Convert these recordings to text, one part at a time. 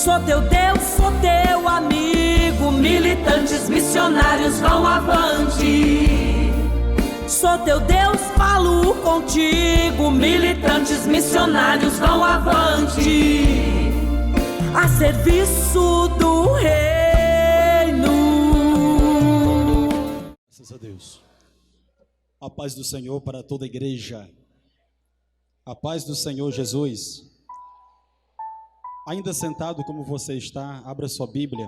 Sou teu Deus, sou teu amigo. Militantes missionários vão avante. Sou teu Deus, falo contigo. Militantes missionários vão avante, a serviço do reino. Graças a Deus. A paz do Senhor para toda a igreja. A paz do Senhor Jesus. Ainda sentado como você está, abra sua Bíblia.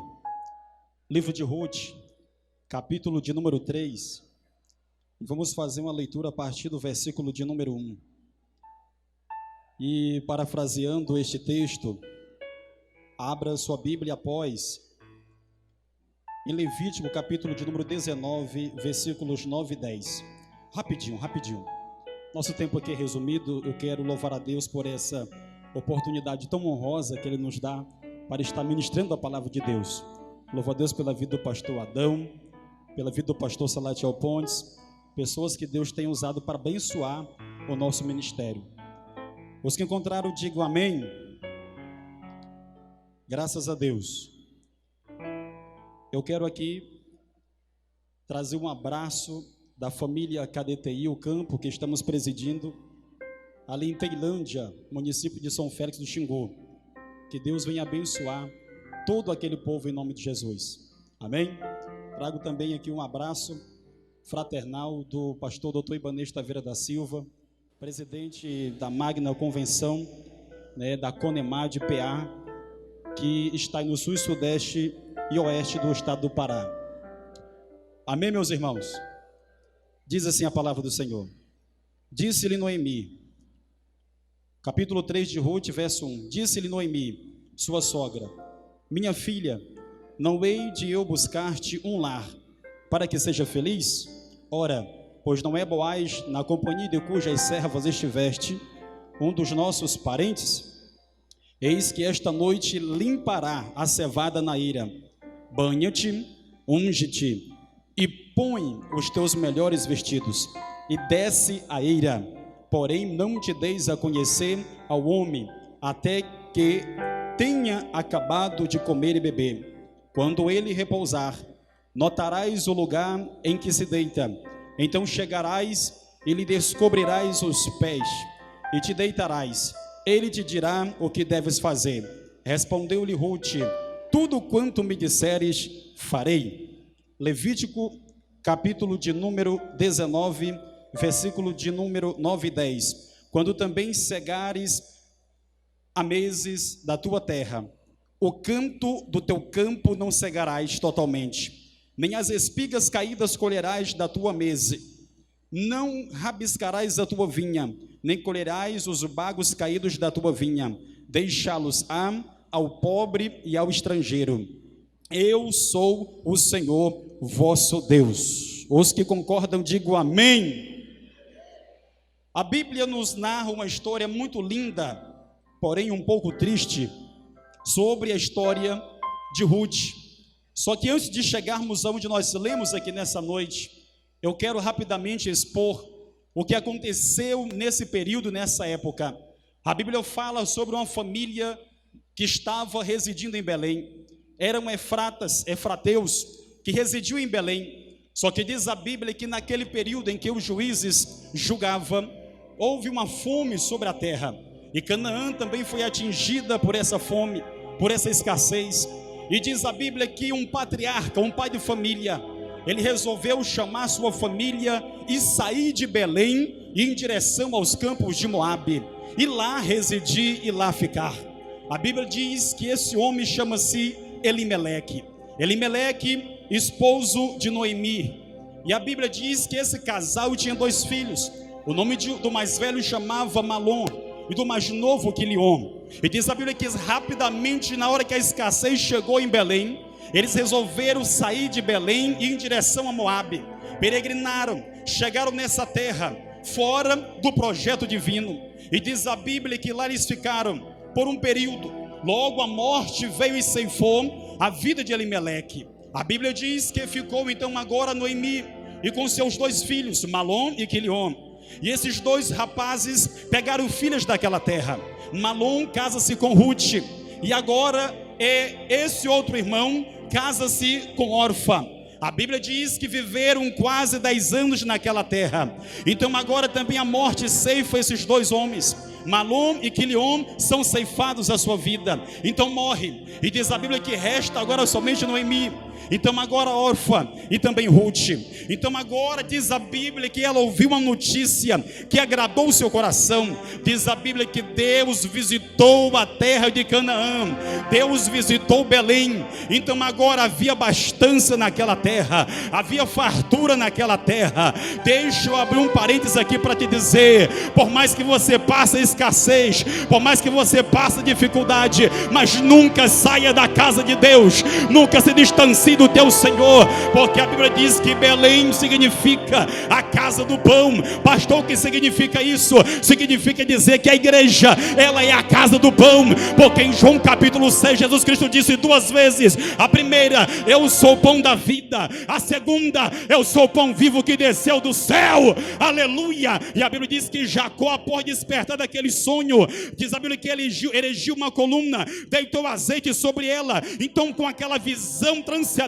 Livro de Ruth, capítulo de número 3. Vamos fazer uma leitura a partir do versículo de número 1. E parafraseando este texto, abra sua Bíblia após em Levítico, capítulo de número 19, versículos 9 e 10. Rapidinho. Nosso tempo aqui é resumido. Eu quero louvar a Deus por essa oportunidade tão honrosa que Ele nos dá para estar ministrando a palavra de Deus. Louvo a Deus pela vida do pastor Adão, pela vida do pastor Salatiel Pontes, pessoas que Deus tem usado para abençoar o nosso ministério. Os que encontraram, digam amém. Graças a Deus. Eu quero aqui trazer um abraço da família KDTI, o campo que estamos presidindo ali em Tailândia, município de São Félix do Xingu. Que Deus venha abençoar todo aquele povo em nome de Jesus. Amém? Trago também aqui um abraço fraternal do pastor Dr. Ibanez Taveira da Silva, presidente da Magna Convenção, da CONEMAD PA, que está no sul, sudeste e oeste do estado do Pará. Amém, meus irmãos? Diz assim a palavra do Senhor. Disse-lhe Noemi, capítulo 3 de Ruth, verso 1. Disse-lhe Noemi, sua sogra: minha filha, não hei de eu buscar-te um lar, para que seja feliz? Ora, pois não é Boaz, na companhia de cujas servas estiveste, um dos nossos parentes? Eis que esta noite limpará a cevada na eira. Banha-te, unge-te, e põe os teus melhores vestidos, e desce a eira. Porém, não te deis a conhecer ao homem, até que tenha acabado de comer e beber. Quando ele repousar, notarás o lugar em que se deita. Então chegarás e lhe descobrirás os pés, e te deitarás. Ele te dirá o que deves fazer. Respondeu-lhe Ruth: tudo quanto me disseres, farei. Levítico, capítulo de número 19, versículo de número 9 e 10. Quando também cegares a meses da tua terra, o canto do teu campo não cegarás totalmente, nem as espigas caídas colherás da tua mesa. Não rabiscarás a tua vinha, nem colherás os bagos caídos da tua vinha. Deixá-los-á ao pobre e ao estrangeiro. Eu sou o Senhor vosso Deus. Os que concordam, digam amém. A Bíblia nos narra uma história muito linda, porém um pouco triste, sobre a história de Ruth. Só que antes de chegarmos aonde nós lemos aqui nessa noite, eu quero rapidamente expor o que aconteceu nesse período, nessa época. A Bíblia fala sobre uma família que estava residindo em Belém. Eram efrateus que residiam em Belém. Só que diz a Bíblia que naquele período em que os juízes julgavam, houve uma fome sobre a terra, e Canaã também foi atingida por essa fome, por essa escassez. E diz a Bíblia que um patriarca, um pai de família, ele resolveu chamar sua família e sair de Belém e em direção aos campos de Moabe, e lá residir e lá ficar. A Bíblia diz que esse homem chama-se Elimeleque, esposo de Noemi. E a Bíblia diz que esse casal tinha 2 filhos. O nome do mais velho chamava Malom, e do mais novo Quilion. E diz a Bíblia que rapidamente, na hora que a escassez chegou em Belém, eles resolveram sair de Belém e ir em direção a Moabe. Peregrinaram, chegaram nessa terra, fora do projeto divino. E diz a Bíblia que lá eles ficaram por um período. Logo a morte veio e ceifou a vida de Elimeleque. A Bíblia diz que ficou então agora Noemi e com seus 2 filhos, Malom e Quilion. E esses 2 rapazes pegaram filhas daquela terra. Malom casa-se com Ruth, e agora e esse outro irmão casa-se com Orfa. A Bíblia diz que viveram quase 10 anos naquela terra. Então agora também a morte ceifa esses dois homens. Malom e Quiliom são ceifados a sua vida. Então morre. E diz a Bíblia que resta agora somente Noemi. Então agora Orfa e também Ruth. Então agora diz a Bíblia que ela ouviu uma notícia que agradou o seu coração. Diz a Bíblia que Deus visitou a terra de Canaã. Deus visitou Belém. Então agora havia abastança naquela terra. Havia fartura naquela terra. Deixa eu abrir um parênteses aqui para te dizer. Por mais que você passe escassez, por mais que você passe dificuldade, mas nunca saia da casa de Deus. Nunca se distancie do teu Senhor, porque a Bíblia diz que Belém significa a casa do pão. Pastor, o que significa isso? Significa dizer que a igreja, ela é a casa do pão, porque em João capítulo 6, Jesus Cristo disse 2 vezes: a primeira, eu sou o pão da vida; a segunda, eu sou o pão vivo que desceu do céu, aleluia. E a Bíblia diz que Jacó, após despertar daquele sonho, diz a Bíblia que ele erigiu uma coluna, deitou azeite sobre ela. Então com aquela visão transcendental,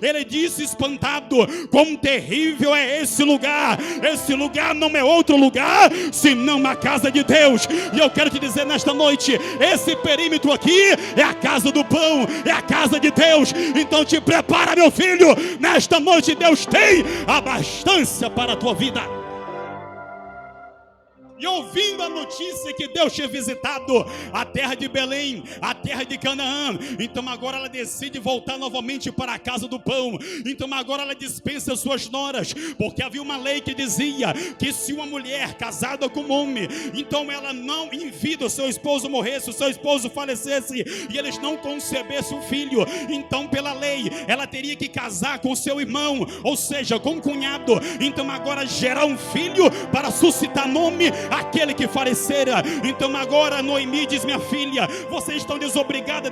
ele disse espantado: quão terrível é esse lugar! Esse lugar não é outro lugar senão a casa de Deus. E eu quero te dizer nesta noite, esse perímetro aqui é a casa do pão, é a casa de Deus. Então te prepara, meu filho, nesta noite Deus tem abastança para a tua vida. E ouvindo a notícia que Deus tinha visitado a terra de Belém, a terra de Canaã, então agora ela decide voltar novamente para a casa do pão. Então agora ela dispensa suas noras, porque havia uma lei que dizia que se uma mulher casada com um homem, então ela não, em vida, o seu esposo morresse, o seu esposo falecesse e eles não concebessem um filho, então pela lei ela teria que casar com seu irmão, ou seja, com um cunhado. Então agora gerar um filho para suscitar nome aquele que falecera. Então agora Noemi diz: minha filha, vocês estão desobrigadas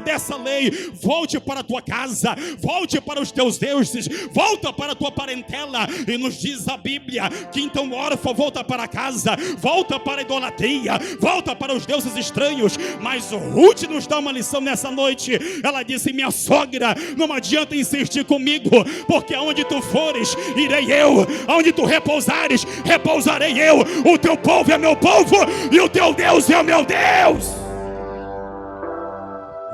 dessa lei. Volte para a tua casa, volte para os teus deuses, volta para a tua parentela. E nos diz a Bíblia que então Orfa volta para casa, volta para a idolatria, volta para os deuses estranhos. Mas Ruth nos dá uma lição nessa noite. Ela disse: minha sogra, não adianta insistir comigo, porque aonde tu fores, irei eu; aonde tu repousares, repousarei eu. O teu povo é meu povo e o teu Deus é o meu Deus.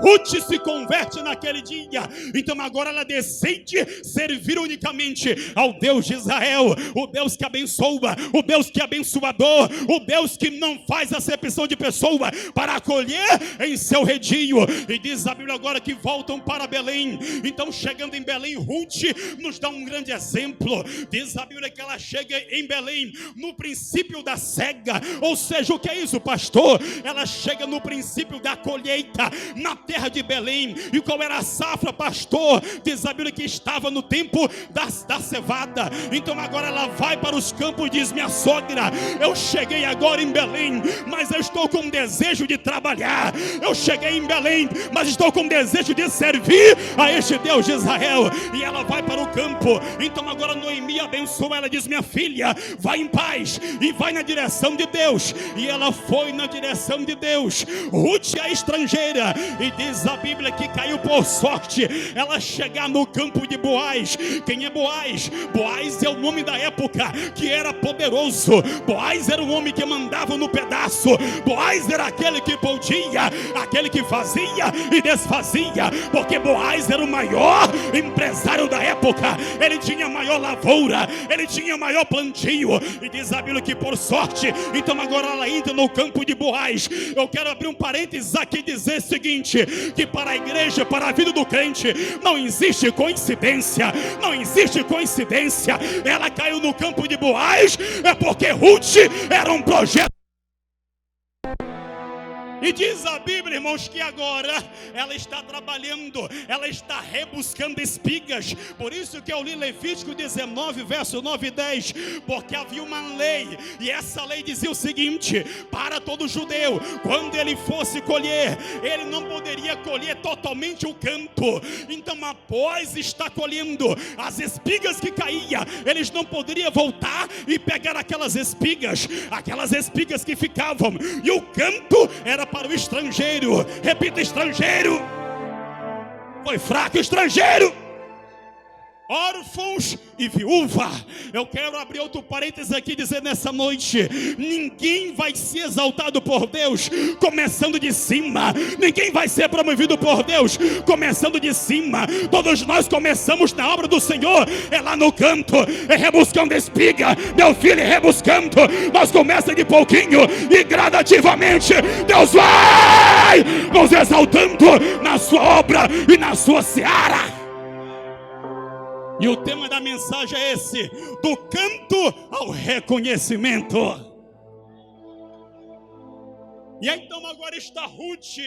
Ruth se converte naquele dia. Então agora ela decide servir unicamente ao Deus de Israel, o Deus que abençoa, o Deus que é abençoador, o Deus que não faz acepção de pessoa para acolher em seu redinho. E diz a Bíblia agora que voltam para Belém. Então chegando em Belém, Ruth nos dá um grande exemplo. Diz a Bíblia que ela chega em Belém no princípio da cega. Ou seja, o que é isso, pastor? Ela chega no princípio da colheita, na terra de Belém. E qual era a safra, pastor? Diz a Bíblia que estava no tempo da cevada. Então agora ela vai para os campos e diz: minha sogra, eu cheguei agora em Belém, mas eu estou com desejo de trabalhar. Eu cheguei em Belém, mas estou com desejo de servir a este Deus de Israel. E ela vai para o campo. Então agora Noemi abençoa ela, diz: minha filha, vai em paz e vai na direção de Deus. E ela foi na direção de Deus. Ruth é estrangeira, e diz a Bíblia que caiu por sorte ela chegar no campo de Boaz. Quem é Boaz? Boaz é o nome da época que era poderoso. Boaz era o homem que mandava no pedaço. Boaz era aquele que podia, aquele que fazia e desfazia, porque Boaz era o maior empresário da época. Ele tinha maior lavoura, ele tinha maior plantio. E diz a Bíblia que por sorte, então agora ela entra no campo de Boaz. Eu quero abrir um parênteses aqui e dizer o seguinte: que para a igreja, para a vida do crente, não existe coincidência. Não existe coincidência. Ela caiu no campo de Boaz é porque Ruth era um projeto. E diz a Bíblia, irmãos, que agora ela está trabalhando, ela está rebuscando espigas. Por isso que eu li Levítico 19, verso 9 e 10. Porque havia uma lei, e essa lei dizia o seguinte: para todo judeu, quando ele fosse colher, ele não poderia colher totalmente o campo. Então após estar colhendo as espigas que caíam, eles não poderiam voltar e pegar aquelas espigas que ficavam. E o campo era para o estrangeiro. Repita: estrangeiro. Foi fraco, estrangeiro. Órfãos e viúva. Eu quero abrir outro parênteses aqui e dizer nessa noite: ninguém vai ser exaltado por Deus começando de cima. Ninguém vai ser promovido por Deus começando de cima. Todos nós começamos na obra do Senhor, é lá no canto, é rebuscando espiga. Meu filho, é rebuscando. Nós começamos de pouquinho e gradativamente Deus vai nos exaltando na sua obra e na sua seara. E o tema da mensagem é esse: do canto ao reconhecimento. E aí, então agora está Ruth.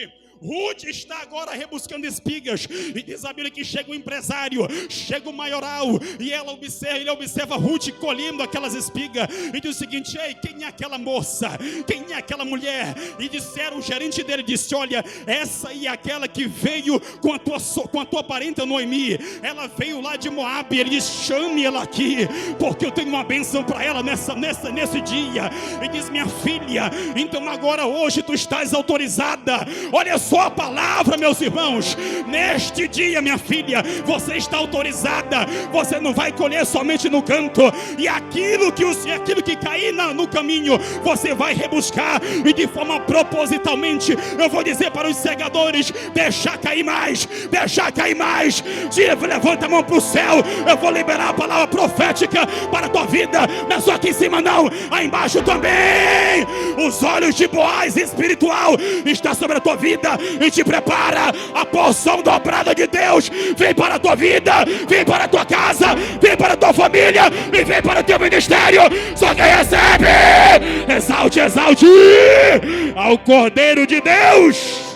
Ruth está agora rebuscando espigas. E diz a Bíblia que chega o empresário, chega o maioral, e ele observa Ruth colhendo aquelas espigas. E diz o seguinte: ei, quem é aquela moça? Quem é aquela mulher? E disseram, o gerente dele disse: olha, essa aí é aquela que veio com a tua parenta Noemi. Ela veio lá de Moabe. Ele diz: chame ela aqui, porque eu tenho uma bênção para ela nesse dia. E diz: minha filha, então agora hoje tu estás autorizada. Olha só a palavra, meus irmãos. Neste dia, minha filha, você está autorizada. Você não vai colher somente no canto. E aquilo que cair no caminho, você vai rebuscar. E de forma propositalmente, eu vou dizer para os segadores: deixar cair mais. Deixar cair mais. Levanta a mão para o céu. Eu vou liberar a palavra profética para a tua vida. Não é só aqui em cima não, aí embaixo também. Os olhos de Boaz espiritual está sobre a tua vida e te prepara. A porção dobrada de Deus vem para a tua vida, vem para a tua casa, vem para a tua família e vem para o teu ministério. Só quem recebe, exalte, exalte ao Cordeiro de Deus.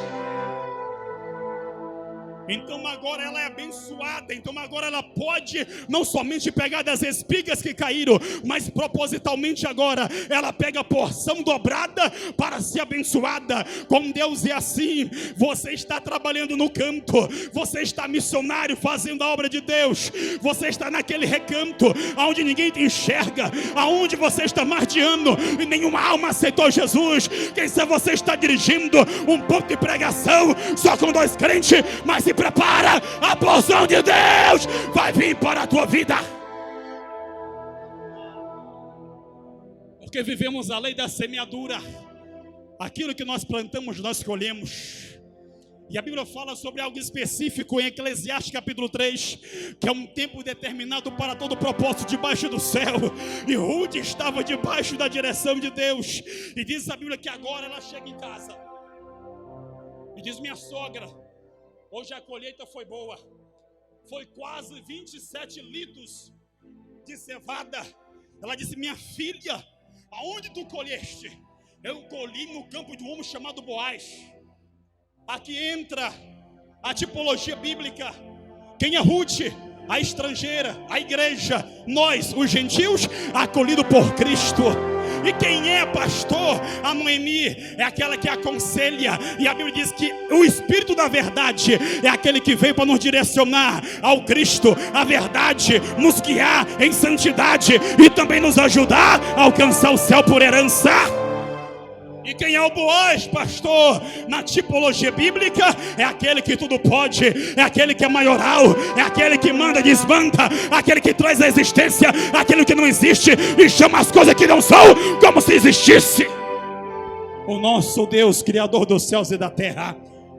Então agora ela é abençoada. Então agora ela pode não somente pegar das espigas que caíram, mas propositalmente agora ela pega a porção dobrada para ser abençoada. Com Deus é assim. Você está trabalhando no canto, você está missionário fazendo a obra de Deus, você está naquele recanto onde ninguém te enxerga, aonde você está mardeando e nenhuma alma aceitou Jesus. Quem sabe você está dirigindo um ponto de pregação só com 2 crentes, mas se prepara, a porção de Deus vai vir para a tua vida. Porque vivemos a lei da semeadura. Aquilo que nós plantamos, nós colhemos. E a Bíblia fala sobre algo específico em Eclesiastes capítulo 3, que é um tempo determinado para todo propósito debaixo do céu. E Ruth estava debaixo da direção de Deus. E diz a Bíblia que agora ela chega em casa e diz: minha sogra, hoje a colheita foi boa. Foi quase 27 litros de cevada. Ela disse: minha filha, aonde tu colheste? Eu colhi no campo de um homem chamado Boaz. Aqui entra a tipologia bíblica. Quem é Ruth? A estrangeira, a igreja, nós, os gentios, acolhidos por Cristo. E quem é pastor? A Noemi é aquela que aconselha. E a Bíblia diz que o Espírito da verdade é aquele que veio para nos direcionar ao Cristo. A verdade nos guiar em santidade e também nos ajudar a alcançar o céu por herança. E quem é o Boaz, pastor? Na tipologia bíblica, é aquele que tudo pode, é aquele que é maioral, é aquele que manda, desmanda, aquele que traz a existência aquilo que não existe e chama as coisas que não são como se existisse. O nosso Deus, Criador dos céus e da terra.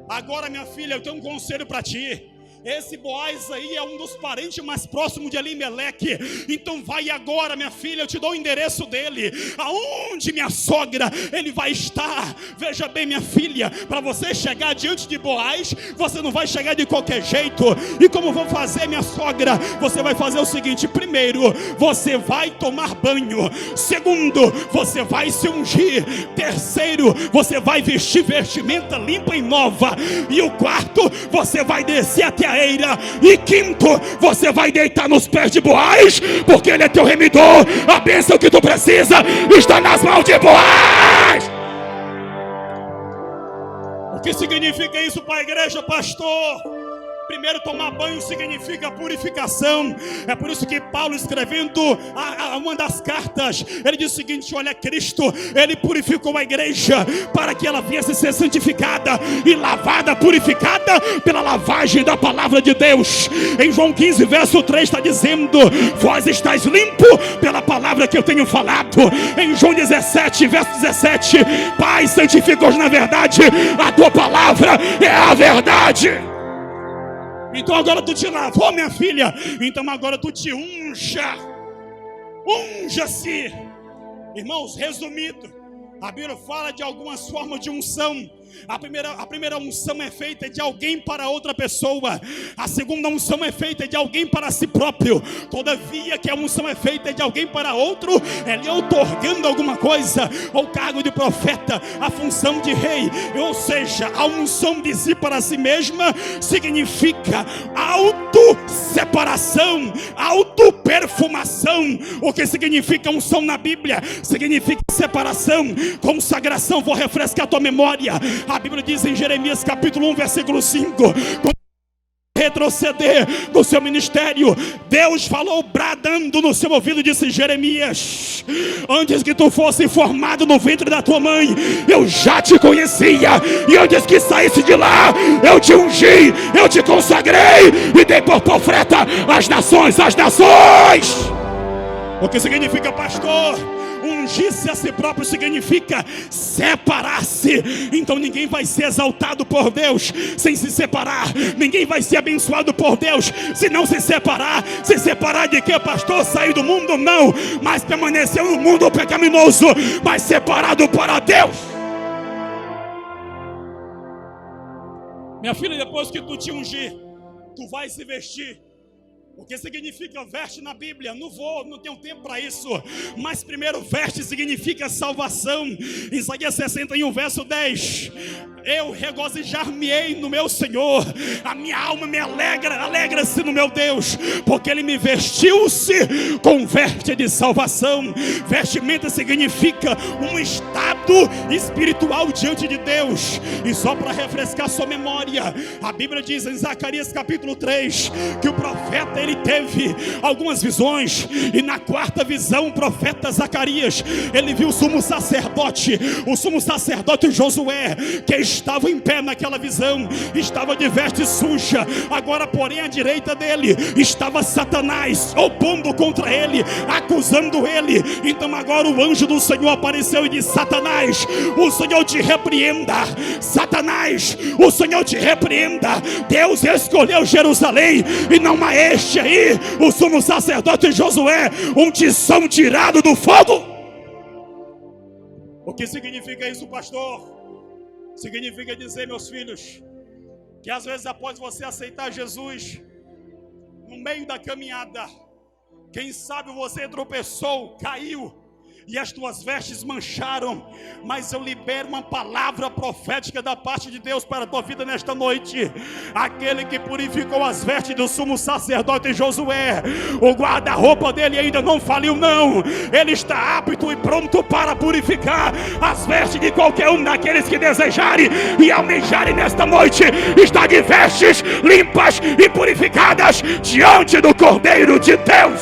Agora, minha filha, eu tenho um conselho para ti. Esse Boaz aí é um dos parentes mais próximos de Elimeleque. Então vai agora, minha filha, eu te dou o endereço dele. Aonde minha sogra ele vai estar? Veja bem, minha filha, para você chegar diante de Boaz, você não vai chegar de qualquer jeito. E como vou fazer, minha sogra? Você vai fazer o seguinte: primeiro, você vai tomar banho. Segundo, você vai se ungir. Terceiro, você vai vestir vestimenta limpa e nova. E o quarto, você vai descer até a eira. E quinto, você vai deitar nos pés de Boaz, porque ele é teu remidor. A bênção que tu precisa está nas mãos de Boaz. O que significa isso para a igreja, pastor? Primeiro, tomar banho significa purificação. É por isso que Paulo, escrevendo uma das cartas, ele diz o seguinte: olha, Cristo, ele purificou a igreja para que ela viesse ser santificada e lavada, purificada pela lavagem da palavra de Deus. Em João 15, verso 3 está dizendo: vós estáis limpo pela palavra que eu tenho falado. Em João 17, verso 17: Pai, santifica-os na verdade, a tua palavra é a verdade. Então agora tu te lavou, minha filha, então agora tu te unja. Unja-se. Irmãos, resumido, a Bíblia fala de algumas formas de unção. A primeira unção é feita de alguém para outra pessoa. A segunda unção é feita de alguém para si próprio. Todavia que a unção é feita de alguém para outro, é lhe outorgando alguma coisa, ou cargo de profeta, a função de rei. Ou seja, a unção de si para si mesma significa auto-separação, auto-perfumação. O que significa unção na Bíblia? Significa separação, consagração. Vou refrescar a tua memória. A Bíblia diz em Jeremias capítulo 1, versículo 5: quando retroceder do seu ministério, Deus falou bradando no seu ouvido, disse: Jeremias, antes que tu fosse formado no ventre da tua mãe, eu já te conhecia, e antes que saísse de lá, eu te ungi, eu te consagrei e dei por profeta às nações. O que significa, pastor? Ungir-se a si próprio significa separar-se. Então ninguém vai ser exaltado por Deus sem se separar. Ninguém vai ser abençoado por Deus se não se separar. Se separar de quê, pastor? Sair do mundo? Não, mas permanecer no mundo pecaminoso, mas separado para Deus. Minha filha, depois que tu te ungir, tu vai se vestir. O que significa veste na Bíblia? Não tenho tempo para isso. Mas primeiro, veste significa salvação. Isaías 61, verso 10: eu regozijar-me-ei no meu Senhor, a minha alma me alegra-se no meu Deus, porque Ele me vestiu-se com veste de salvação. Vestimenta significa um estado espiritual diante de Deus. E só para refrescar sua memória, a Bíblia diz em Zacarias capítulo 3 que o profeta, ele teve algumas visões, e na quarta visão o profeta Zacarias, ele viu o sumo sacerdote Josué, que estava em pé naquela visão, estava de veste suja. Agora, porém, à direita dele estava Satanás, opondo contra ele, acusando ele. Então agora o anjo do Senhor apareceu e disse: Satanás, o Senhor te repreenda. Satanás, o Senhor te repreenda. Deus escolheu Jerusalém e não a este aí, o sumo sacerdote Josué, um tição tirado do fogo. O que significa isso, pastor? Significa dizer, meus filhos, que às vezes após você aceitar Jesus, no meio da caminhada, quem sabe você tropeçou, caiu, e as tuas vestes mancharam, mas eu libero uma palavra profética da parte de Deus para a tua vida nesta noite. Aquele que purificou as vestes do sumo sacerdote Josué, o guarda-roupa dele ainda não faliu, não. Ele está apto e pronto para purificar as vestes de qualquer um daqueles que desejarem e almejarem nesta noite. Está de vestes limpas e purificadas diante do Cordeiro de Deus.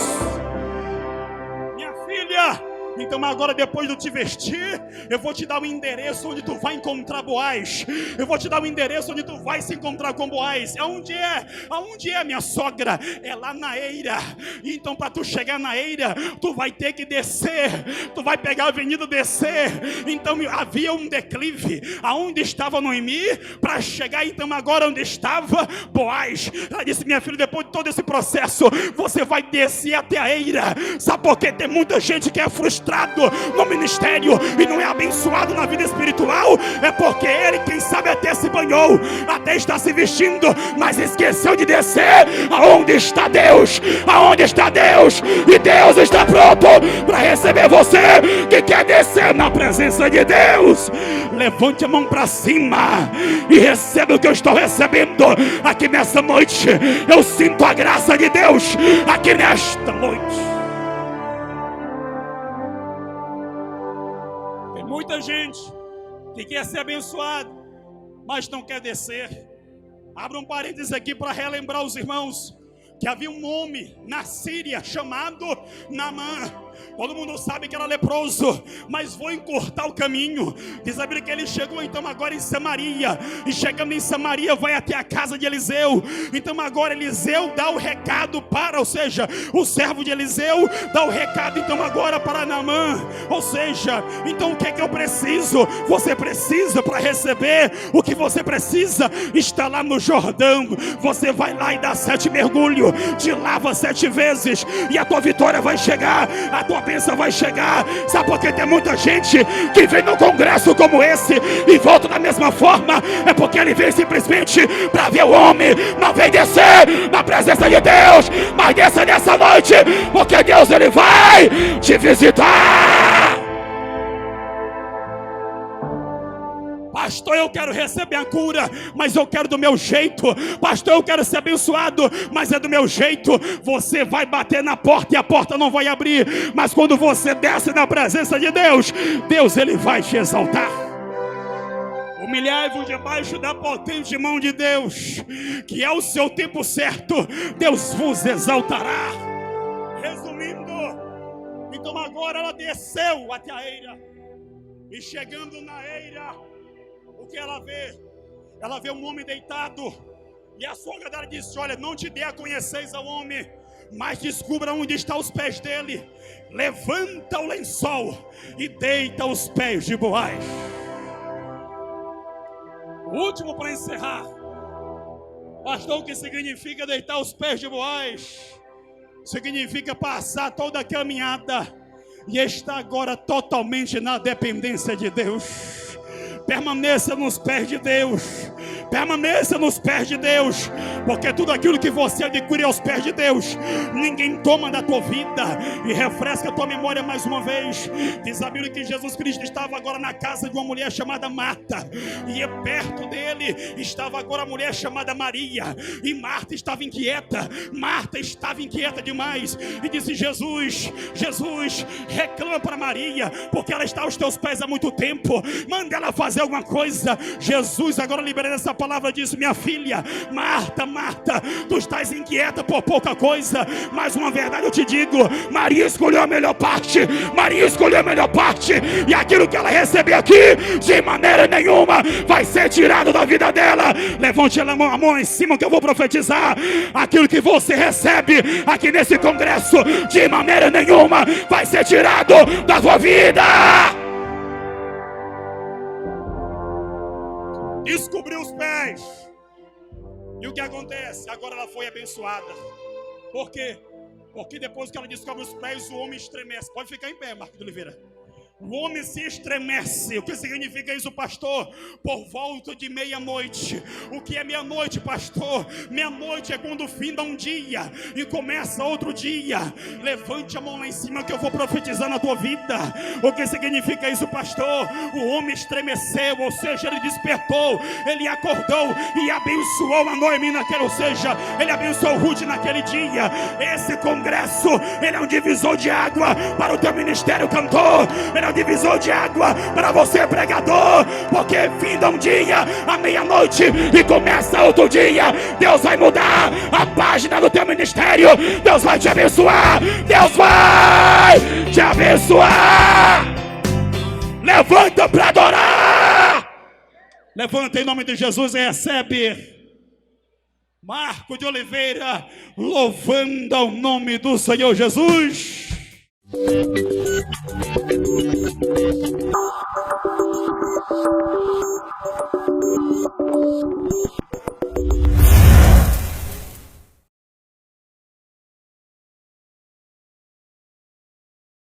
Minha filha, então agora, depois de te vestir, eu vou te dar o endereço onde tu vai encontrar Boaz. Eu vou te dar o endereço onde tu vai se encontrar com Boaz. Aonde é? Aonde é, minha sogra? É lá na eira. Então, para tu chegar na eira, tu vai ter que descer. Tu vai pegar a avenida e descer. Então havia um declive aonde estava Noemi, para chegar então agora onde estava Boaz. Ela disse: minha filha, depois de todo esse processo, você vai descer até a eira. Sabe por quê? Tem muita gente que é frustrada no ministério e não é abençoado na vida espiritual. É porque ele, quem sabe, até se banhou, até está se vestindo, mas esqueceu de descer aonde está Deus. Aonde está Deus? E Deus está pronto para receber você que quer descer na presença de Deus. Levante a mão para cima e receba o que eu estou recebendo aqui nessa noite. Eu sinto a graça de Deus aqui nesta noite. Muita gente que quer ser abençoado, mas não quer descer. Abra um parênteses aqui para relembrar os irmãos que havia um homem na Síria chamado Naamã. Todo mundo sabe que era leproso, mas vou encurtar o caminho. Diz a Bíblia que ele chegou então agora em Samaria, e chegando em Samaria vai até a casa de Eliseu. Então agora Eliseu dá o recado para, ou seja, o servo de Eliseu dá o recado então agora para Naamã. Ou seja, então o que é que eu preciso? Você precisa, para receber o que você precisa, está lá no Jordão. Você vai lá e dá 7 mergulhos, te lava 7 vezes, e a tua vitória vai chegar, a tua bênção vai chegar. Sabe por que tem muita gente que vem num congresso como esse e volta da mesma forma? É porque ele vem simplesmente para ver o homem, não vem descer na presença de Deus, mas desça nessa noite, porque Deus ele vai te visitar. Pastor, eu quero receber a cura, mas eu quero do meu jeito. Pastor, eu quero ser abençoado, mas é do meu jeito. Você vai bater na porta e a porta não vai abrir, mas quando você desce na presença de Deus, Deus ele vai te exaltar. Humilhai-vos debaixo da potente mão de Deus, que é o seu tempo certo, Deus vos exaltará. Resumindo, então agora ela desceu até a eira, e chegando na eira, o que ela vê? Ela vê um homem deitado, e a sogra dela disse: olha, não te dê a conheceis ao homem, mas descubra onde estão os pés dele. Levanta o lençol e deita os pés de Boaz. O último para encerrar. Pastor, o que significa deitar os pés de Boaz? Significa passar toda a caminhada e estar agora totalmente na dependência de Deus. Permaneça nos pés de Deus. Permaneça nos pés de Deus, porque tudo aquilo que você adquire aos pés de Deus, ninguém toma da tua vida. E refresca a tua memória mais uma vez. Diz a Bíblia que Jesus Cristo estava agora na casa de uma mulher chamada Marta, e perto dele estava agora a mulher chamada Maria. E Marta estava inquieta. Marta estava inquieta demais, e disse: Jesus, reclama para Maria, porque ela está aos teus pés há muito tempo. Manda ela fazer alguma coisa. Jesus agora liberando essa palavra disse: minha filha, Marta, tu estás inquieta por pouca coisa, mas uma verdade eu te digo, Maria escolheu a melhor parte. E aquilo que ela receber aqui, de maneira nenhuma vai ser tirado da vida dela. Levante a mão em cima que eu vou profetizar. Aquilo que você recebe aqui nesse congresso, de maneira nenhuma vai ser tirado da sua vida. Descobriu os pés. E o que acontece? Agora ela foi abençoada. Por quê? Porque depois que ela descobre os pés, o homem estremece. Pode ficar em pé, Marcos de Oliveira. O homem se estremece. O que significa isso, pastor? Por volta de meia-noite. O que é meia-noite, pastor? Meia-noite é quando finda um dia e começa outro dia. Levante a mão lá em cima que eu vou profetizar na tua vida. O que significa isso, pastor? O homem estremeceu, ou seja, ele despertou, ele acordou e abençoou a Noemi naquele, ou seja, ele abençoou Ruth naquele dia. Esse congresso, ele é um divisor de água para o teu ministério, cantor. Ele é um divisor de água para você, pregador, porque finda um dia à meia-noite e começa outro dia. Deus vai mudar a página do teu ministério. Deus vai te abençoar. Deus vai te abençoar. Levanta para adorar. Levanta em nome de Jesus e recebe. Marco de Oliveira, louvando ao nome do Senhor Jesus.